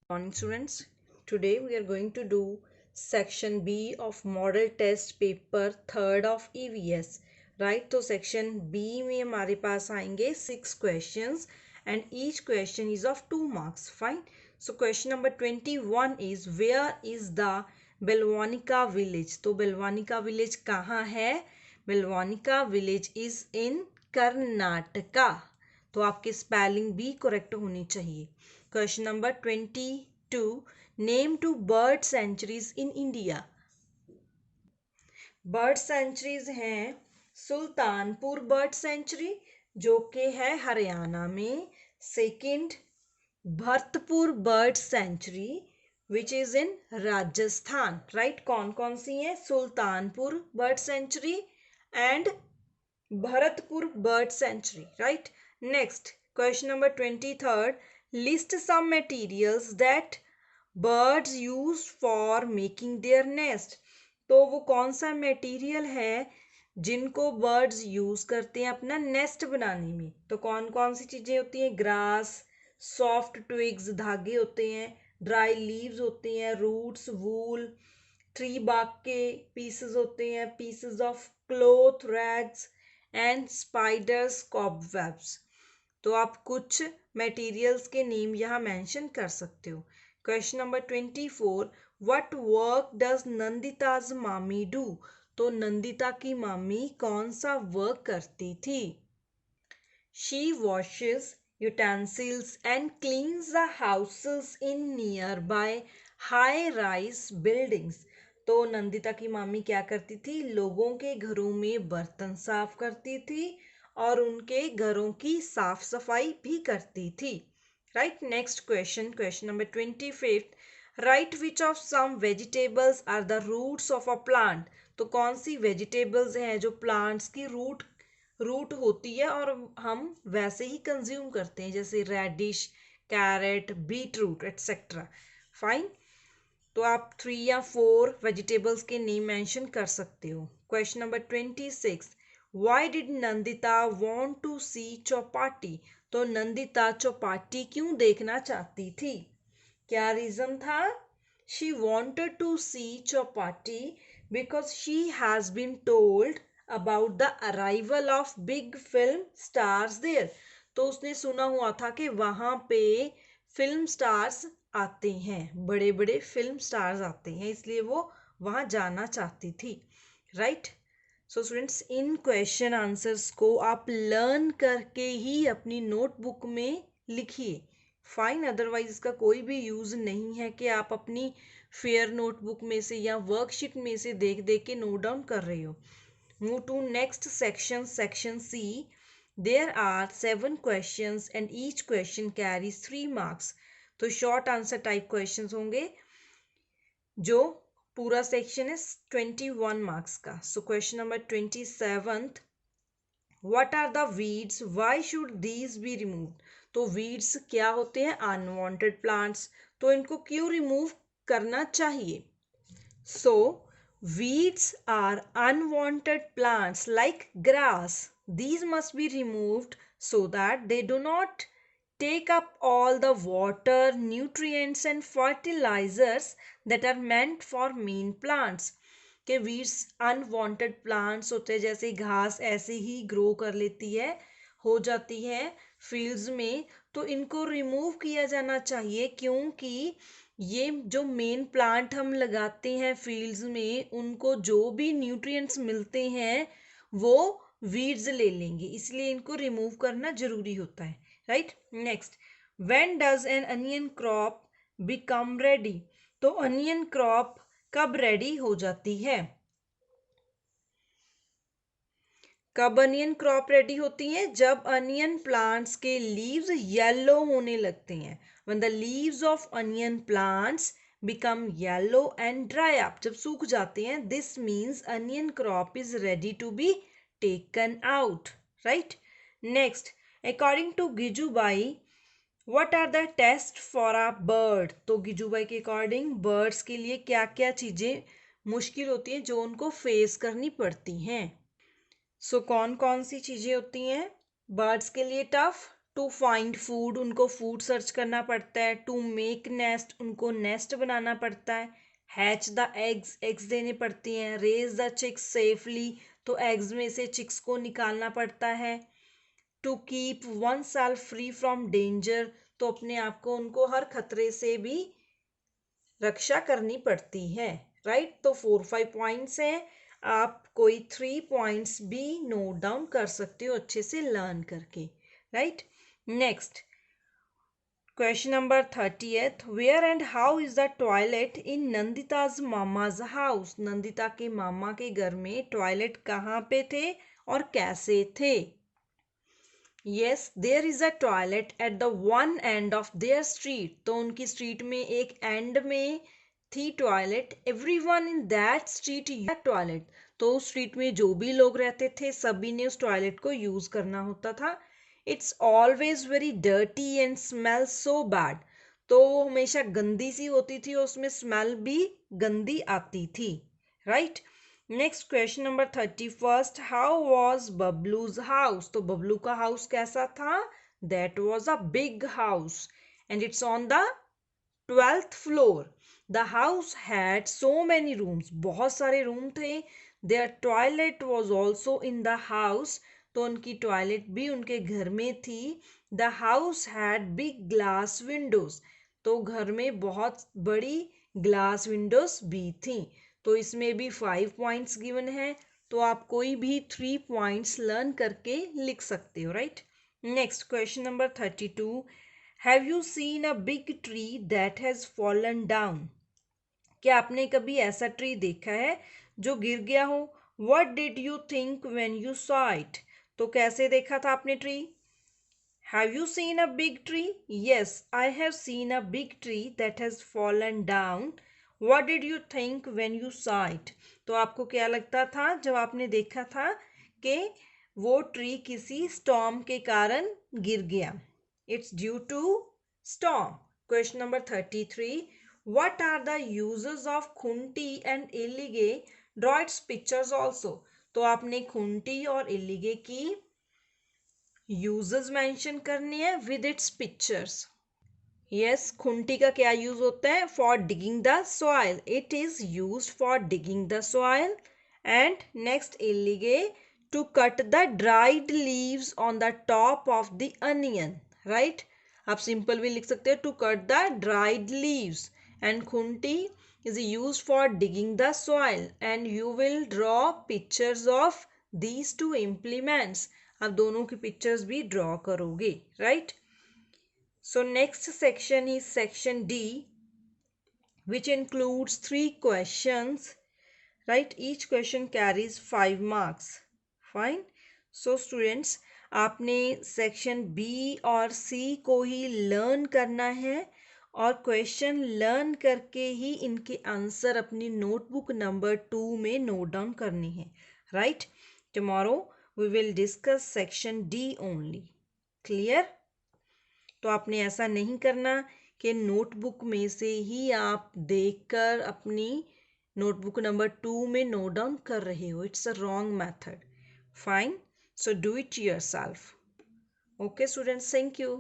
Morning students. Today we are going to do section B of model test paper third of EVS. Right, तो section B में हमारे पास आएंगे 6 questions and each question is of 2 marks. Fine. So question number 21 is where is the Belwanika village? तो Belwanika village कहाँ है? Belwanika village is in Karnataka. तो आपकी spelling भी करेक्ट होनी चाहिए. Question number 22, name two bird sanctuaries in India. Bird sanctuaries हैं Sultanpur bird sanctuary जो कि है हरियाणा में. Second, Bharatpur bird sanctuary which is in Rajasthan. Right, कौन कौन सी है? Sultanpur bird sanctuary and Bharatpur bird sanctuary. Right. Next, question number 23, list some materials that birds use for making their nest. तो वो कौन सा मटेरियल है जिनको बर्ड्स यूज करते हैं अपना नेस्ट बनाने में? तो कौन कौन सी चीजें होती हैं? ग्रास, सॉफ्ट ट्विग्स धागे होते हैं, ड्राई लीव्स होते हैं, रूट्स, वूल, ट्री बार्क के पीसेस होते हैं, pieces of cloth, rags and spiders, cobwebs. तो आप कुछ मटेरियल्स के नेम यहाँ मेंशन कर सकते हो. Question number 24, what work does Nandita's mami do. तो नंदिता की मामी कौन सा वर्क करती थी? She washes utensils and cleans the houses in near by high rise buildings. तो नंदिता की मामी क्या करती थी? लोगों के घरों में बर्तन साफ करती थी और उनके घरों की साफ सफाई भी करती थी. Right. Next question, question number 25, right which of some vegetables are the roots of a plant. तो कौन सी वेजिटेबल्स हैं जो प्लांट्स की रूट होती है और हम वैसे ही कंज्यूम करते हैं, जैसे radish, carrot, beet root etcetera. Fine. तो आप 3 या 4 वेजिटेबल्स के नेम मेंशन कर सकते हो. Question number 26, Why did Nandita want to see Chowpatty. तो नंदिता चौपाटी क्यों देखना चाहती थी? क्या रीजन था? She wanted to see Chowpatty because she has been told about the arrival of big film stars there. तो उसने सुना हुआ था कि वहां पे फिल्म स्टार्स आते हैं, बड़े बड़े फिल्म स्टार्स आते हैं, इसलिए वो वहां जाना चाहती थी. राइट. सो स्टूडेंट्स, इन क्वेश्चन आंसर्स को आप लर्न करके ही अपनी नोटबुक में लिखिए. फाइन. अदरवाइज इसका कोई भी यूज नहीं है कि आप अपनी फेयर नोटबुक में से या वर्कशीट में से देख देख के नोट डाउन कर रहे हो. Move to next section, section C. There are 7 questions and each question carries 3 marks. तो शॉर्ट आंसर टाइप क्वेश्चंस होंगे. जो पूरा सेक्शन है 21 मार्क्स का. So question number 27, what are the weeds, why should these be removed. तो weeds क्या होते हैं? Unwanted plants. तो इनको क्यों रिमूव करना चाहिए? So weeds are unwanted plants like grass. These must be removed so that they do not take up all the water, nutrients and fertilizers that are meant for main plants. के weeds unwanted plants होते हैं, जैसे घास ऐसे ही grow कर लेती है, हो जाती है फील्ड्स में, तो इनको रिमूव किया जाना चाहिए क्योंकि ये जो मेन प्लांट हम लगाते हैं फील्ड्स में उनको जो भी न्यूट्रिएंट्स मिलते हैं वो वीड्स ले लेंगे, इसलिए इनको रिमूव करना जरूरी होता है. Right. Next, when does N onion crop become ready. तो अनियन क्रॉप कब रेडी हो जाती है? कब अनियन क्रॉप रेडी होती है? जब अनियन प्लांट्स के लीव्स येलो होने लगते हैं. When the leaves of onion plants become yellow and dry up, जब सूख जाते हैं, this means onion crop is ready to be taken out. Right. Next, according to गिजूबाई, what are the tests for a bird. तो गिजूबाई के according birds के लिए क्या क्या चीजें मुश्किल होती हैं जो उनको फेस करनी पड़ती हैं? सो कौन कौन सी चीजें होती हैं बर्ड्स के लिए टफ? टू फाइंड फूड, उनको फूड सर्च करना पड़ता है। टू मेक नेस्ट, उनको नेस्ट बनाना पड़ता है। हैच द एग्स, एग्स देने पड़ती हैं। रेज द चिक्स सेफली, तो एग्स में से चिक्स को निकालना पड़ता है। To keep oneself free from danger, तो अपने आप को उनको हर खतरे से भी रक्षा करनी पड़ती है। राइट, तो 4-5 पॉइंट्स हैं। आप कोई 3 पॉइंट्स भी नोट डाउन कर सकते हो अच्छे से लर्न करके। Right, next question number 30th, where and how is the toilet in Nandita's mama's house? Nandita के मामा के घर में टॉयलेट कहाँ पे थे और कैसे थे? Yes, there is a toilet at the one end of their street, तो उनकी स्ट्रीट में एक एंड में थी toilet. Everyone in that street toilet, तो उस स्ट्रीट में जो भी लोग रहते थे सभी ने उस टॉयलेट को यूज करना होता था। It's always very dirty and smell so bad, तो वो हमेशा गंदी सी होती थी और उसमें स्मेल भी गंदी आती थी। Right, next question number 31st, how was Bablu's house? तो बबलू का हाउस कैसा था? That was a big house and it's on the 12th floor. The house had so many rooms, बहुत सारे रूम थे। There toilet was also in the house, तो उनकी toilet भी उनके घर में थी। The house had big glass windows, तो घर में बहुत बड़ी ग्लास विंडोज भी थी। तो इसमें भी 5 पॉइंट्स गिवन है, तो आप कोई भी 3 पॉइंट्स लर्न करके लिख सकते हो। Right, next question number 32, have you seen a big tree that has fallen down? क्या आपने कभी ऐसा ट्री देखा है जो गिर गया हो? What did you think when you saw it? तो कैसे देखा था आपने tree? Have you seen a big tree? Yes, I have seen a big tree that has fallen down. What did you think when you saw it? तो आपको क्या लगता था जब आपने देखा था कि वो ट्री किसी स्टॉर्म के कारण गिर गया? It's due to storm. Question number 33. What are the uses of khunti and illige? Draw its pictures also. तो आपने खुंटी और इल्लिगे की यूजेस मेंशन करनी है विद इट्स पिक्चर्स। यस, खुंटी का क्या यूज होता है? For digging the soil, it is used for digging the soil. And next इल्लिगे, to cut the dried leaves on the top of the onion. Right, आप simple भी लिख सकते हो, to cut the dried leaves. And खुंटी is used for digging the soil, and you will draw pictures of these two implements. आप दोनों की pictures भी ड्रॉ करोगे। Right, so next section is section D, which includes 3 questions. Right, each question carries 5 marks. Fine. So students, आपने section B और सी को ही learn करना है और क्वेश्चन लर्न करके ही इनके आंसर अपनी नोटबुक नंबर 2 में नोट डाउन करनी है। Right, tomorrow we will discuss section D only. Clear? तो आपने ऐसा नहीं करना कि नोटबुक में से ही आप देखकर अपनी नोटबुक नंबर 2 में नोट डाउन कर रहे हो। It's a wrong method. Fine, so do it yourself. Okay students, thank you.